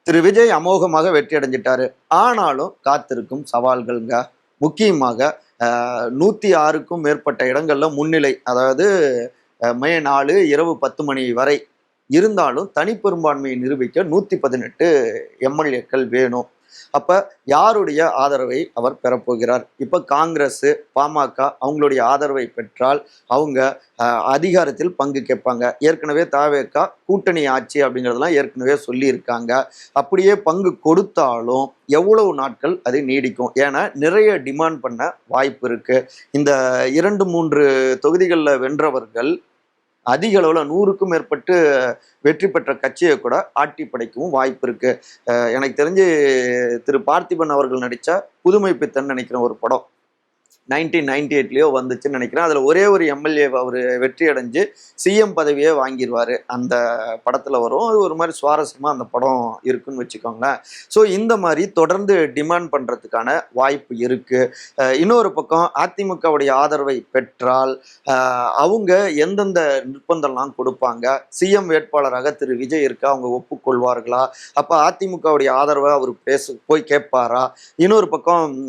திரு விஜய் அமோகமாக வெற்றி அடைஞ்சிட்டாரு. ஆனாலும் காத்திருக்கும் சவால்கள்ங்க. முக்கியமாக 106க்கும் மேற்பட்ட இடங்கள்ல முன்னிலை. அதாவது மே 4 இரவு 10 மணி வரை இருந்தாலும் தனிப்பெரும்பான்மையை நிரூபிக்க 118 எம்எல்ஏக்கள் வேணும். அப்ப யாருடைய ஆதரவை அவர் பெறப்போகிறார்? இப்ப காங்கிரஸ், பாமக அவங்களுடைய ஆதரவை பெற்றால் அவங்க அதிகாரத்தில் பங்கு கேட்பாங்க. ஏற்கனவே தவேக கூட்டணி ஆட்சி அப்படிங்கிறதெல்லாம் ஏற்கனவே சொல்லியிருக்காங்க. அப்படியே பங்கு கொடுத்தாலும் எவ்வளவு நாட்கள் அது நீடிக்கும்? ஏன்னா நிறைய டிமாண்ட் பண்ண வாய்ப்பு இருக்கு. இந்த 2-3 தொகுதிகளில் வென்றவர்கள் அதிக அளவில் 100க்கும் மேற்பட்டு வெற்றி பெற்ற கட்சியை கூட ஆட்டி படைக்கவும் வாய்ப்பு இருக்கு. எனக்கு தெரிஞ்சு திரு பார்த்திபன் அவர்கள் நடித்த புதுமை பித்தன் நினைக்கிற ஒரு படம் 1998லயோ வந்துச்சுன்னு நினைக்கிறேன். அதில் ஒரே ஒரு எம்எல்ஏ அவர் வெற்றி அடைஞ்சு சிஎம் பதவியே வாங்கிடுவார். அந்த படத்தில் வரும். அது ஒரு மாதிரி சுவாரஸ்யமாக அந்த படம் இருக்குன்னு வச்சுக்கோங்களேன். ஸோ இந்த மாதிரி தொடர்ந்து டிமாண்ட் பண்ணுறதுக்கான வாய்ப்பு இருக்குது. இன்னொரு பக்கம் அதிமுகவுடைய ஆதரவை பெற்றால் அவங்க எந்தெந்த நிர்பந்தம்லாம் கொடுப்பாங்க? சிஎம் வேட்பாளராக திரு விஜய் இருக்கா, அவங்க ஒப்புக்கொள்வார்களா? அப்போ அதிமுகவுடைய ஆதரவை அவர் போய் கேட்பாரா? இன்னொரு பக்கம்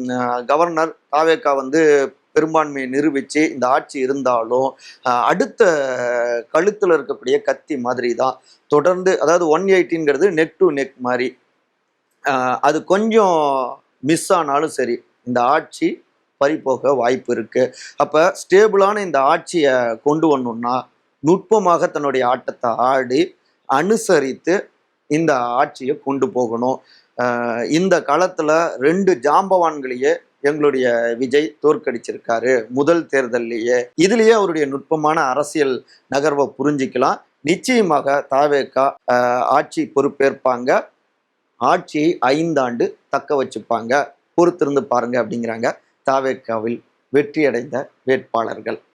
கவர்னர் தவேக பெரும்பான்மையை நிரூபித்து இந்த ஆட்சி இருந்தாலும் அடுத்த கழுத்தில் இருக்கக்கூடிய கத்தி மாதிரி தான் தொடர்ந்து. அதாவது 180ங்கிறது நெக் டு நெக் மாதிரி. அது கொஞ்சம் மிஸ் ஆனாலும் சரி இந்த ஆட்சி பறிபோக வாய்ப்பு இருக்கு. அப்போ ஸ்டேபிளான இந்த ஆட்சியை கொண்டு வரணும்னா நுட்பமாக தன்னுடைய ஆட்டத்தை ஆடி அனுசரித்து இந்த ஆட்சியை கொண்டு போகணும். இந்த களத்துல 2 ஜாம்பவான்களையே எங்களுடைய விஜய் தோற்கடிச்சிருக்காரு முதல் தேர்தல்லையே. இதுலயே அவருடைய நுட்பமான அரசியல் நகர்வை புரிஞ்சிக்கலாம். நிச்சயமாக தவேக ஆட்சி பொறுப்பேற்பாங்க. ஆட்சியை 5 ஆண்டு தக்க வச்சுப்பாங்க. பொறுத்திருந்து பாருங்க அப்படிங்கிறாங்க தவேகவில் வெற்றி அடைந்த வேட்பாளர்கள்.